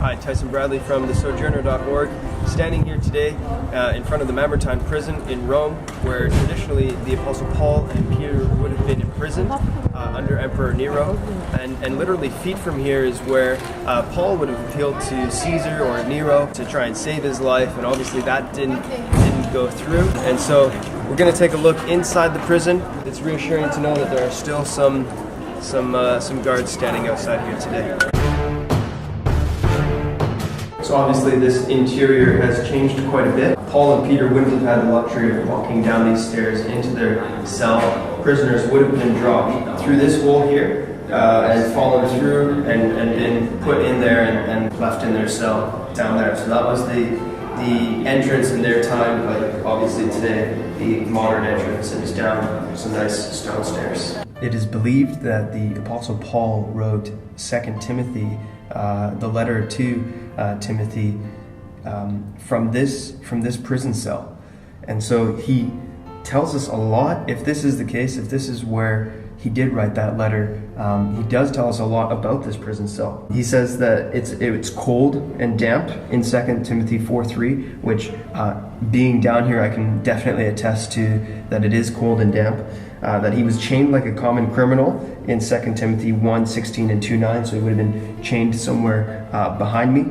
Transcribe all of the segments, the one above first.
Hi, Tyson Bradley from the Sojourner.org, standing here today in front of the Mamertine prison in Rome, where traditionally the Apostle Paul and Peter would have been imprisoned under Emperor Nero. And literally feet from here is where Paul would have appealed to Caesar or Nero to try and save his life, and obviously that didn't go through. And so we're going to take a look inside the prison. It's reassuring to know that there are still some guards standing outside here today. So obviously this interior has changed quite a bit. Paul and Peter wouldn't have had the luxury of walking down these stairs into their cell. Prisoners would have been dropped through this hole here and fallen through and been put in there and left in their cell down there. So that was the entrance in their time, but obviously today the modern entrance is down some nice stone stairs. It is believed that the Apostle Paul wrote 2 Timothy, the letter to Timothy, from this prison cell. And so he tells us a lot. If this is the case, if this is where he did write that letter, he does tell us a lot about this prison cell. He says that it's cold and damp in 2 Timothy 4:3, which being down here I can definitely attest to that it is cold and damp. That he was chained like a common criminal in 2 Timothy 1:16 and 2:9, so he would have been chained somewhere behind me.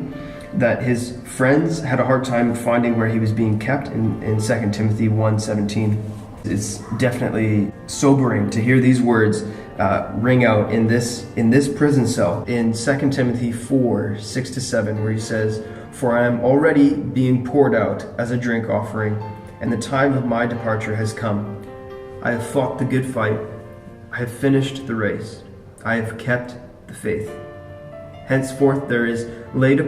That his friends had a hard time finding where he was being kept in 2 Timothy 1:17. It's definitely sobering to hear these words ring out in this prison cell in 2 Timothy 4:6-7, where he says, "For I am already being poured out as a drink offering, and the time of my departure has come. I have fought the good fight. I have finished the race. I have kept the faith. Henceforth there is laid up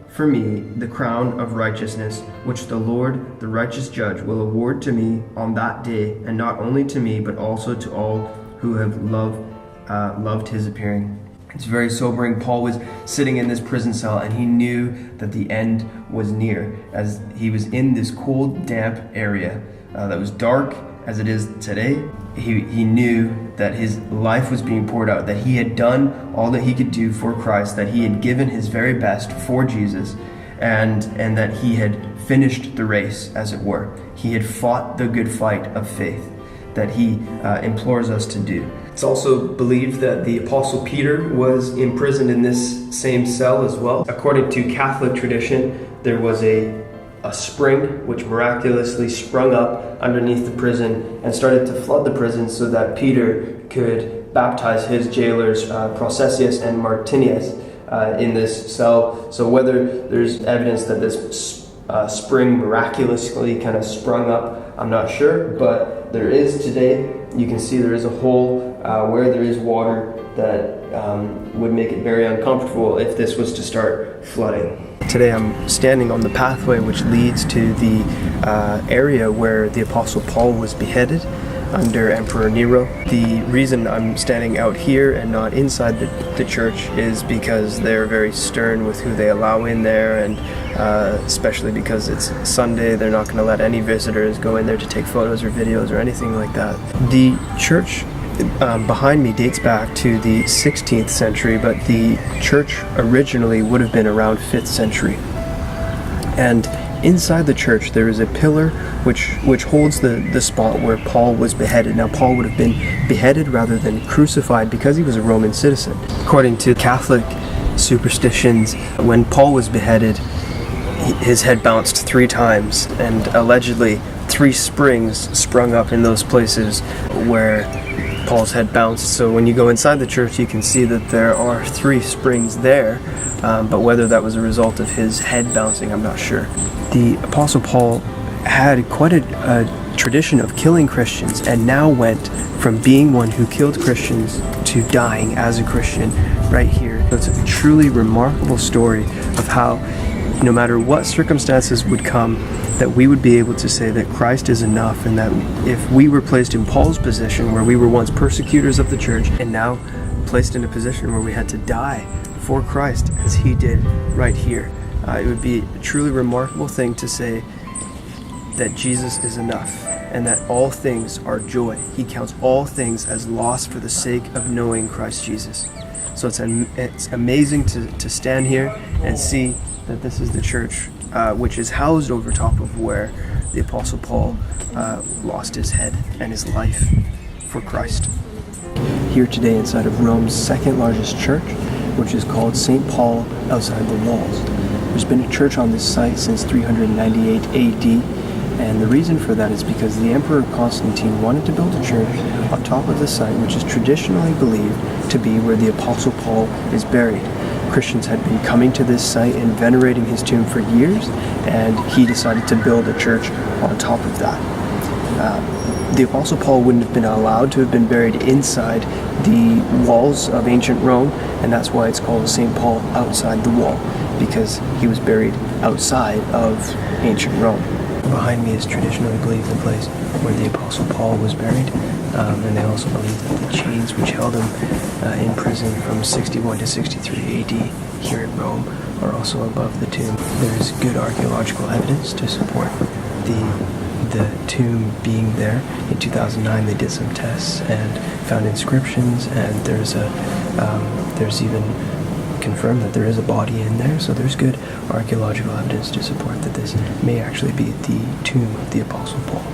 for me the crown of righteousness, which the Lord, the righteous judge, will award to me on that day, and not only to me, but also to all who have loved his appearing." It's very sobering. Paul was sitting in this prison cell, and he knew that the end was near, as he was in this cold, damp area that was dark as it is today. He knew that his life was being poured out, that he had done all that he could do for Christ, that he had given his very best for Jesus, and that he had finished the race, as it were. He had fought the good fight of faith that he implores us to do. It's also believed that the Apostle Peter was imprisoned in this same cell as well. According to Catholic tradition, there was a spring which miraculously sprung up underneath the prison and started to flood the prison so that Peter could baptize his jailers Processius and Martinius in this cell. So whether there's evidence that this spring miraculously kind of sprung up, I'm not sure, but there is today. You can see there is a hole where there is water that would make it very uncomfortable if this was to start flooding. Today I'm standing on the pathway which leads to the area where the Apostle Paul was beheaded under Emperor Nero. The reason I'm standing out here and not inside the church is because they're very stern with who they allow in there, and especially because it's Sunday, they're not going to let any visitors go in there to take photos or videos or anything like that. The church behind me dates back to the 16th century, but the church originally would have been around 5th century. And inside the church there is a pillar which holds the spot where Paul was beheaded. Now Paul would have been beheaded rather than crucified because he was a Roman citizen. According to Catholic superstitions, when Paul was beheaded, his head bounced 3 times, and allegedly 3 springs sprung up in those places where Paul's head bounced. So when you go inside the church, you can see that there are 3 springs there, but whether that was a result of his head bouncing, I'm not sure. The Apostle Paul had quite a tradition of killing Christians, and now went from being one who killed Christians to dying as a Christian right here. So it's a truly remarkable story of how, no matter what circumstances would come, that we would be able to say that Christ is enough, and that if we were placed in Paul's position, where we were once persecutors of the church and now placed in a position where we had to die for Christ as he did right here, it would be a truly remarkable thing to say that Jesus is enough. and that all things are joy. He counts all things as loss for the sake of knowing Christ Jesus. So it's amazing to stand here and see that this is the church which is housed over top of where the Apostle Paul lost his head and his life for Christ. Here today inside of Rome's second largest church, which is called St. Paul outside the walls. There's been a church on this site since 398 AD, and the reason for that is because the Emperor Constantine wanted to build a church on top of the site which is traditionally believed to be where the Apostle Paul is buried. Christians had been coming to this site and venerating his tomb for years, and he decided to build a church on top of that. The Apostle Paul wouldn't have been allowed to have been buried inside the walls of ancient Rome, and that's why it's called St. Paul outside the wall, because he was buried outside of ancient Rome. Behind me is traditionally believed the place where the Apostle Paul was buried, and they also believe that the chains which held him in prison from 61 to 63 AD here in Rome are also above the tomb. There's good archaeological evidence to support the tomb being there. In 2009 they did some tests and found inscriptions, and there's even confirmed that there is a body in there, so there's good archaeological evidence to support that this may actually be the tomb of the Apostle Paul.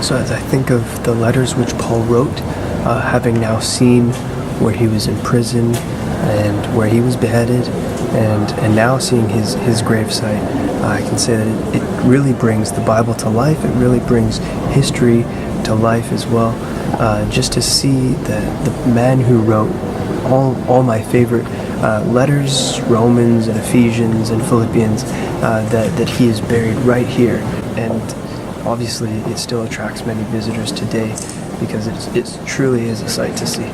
So as I think of the letters which Paul wrote, having now seen where he was in prison and where he was beheaded, and now seeing his gravesite, I can say that it really brings the Bible to life. It really brings history to life as well. Just to see that the man who wrote all my favorite letters, Romans and Ephesians and Philippians, that he is buried right here. And obviously it still attracts many visitors today because it truly is a sight to see.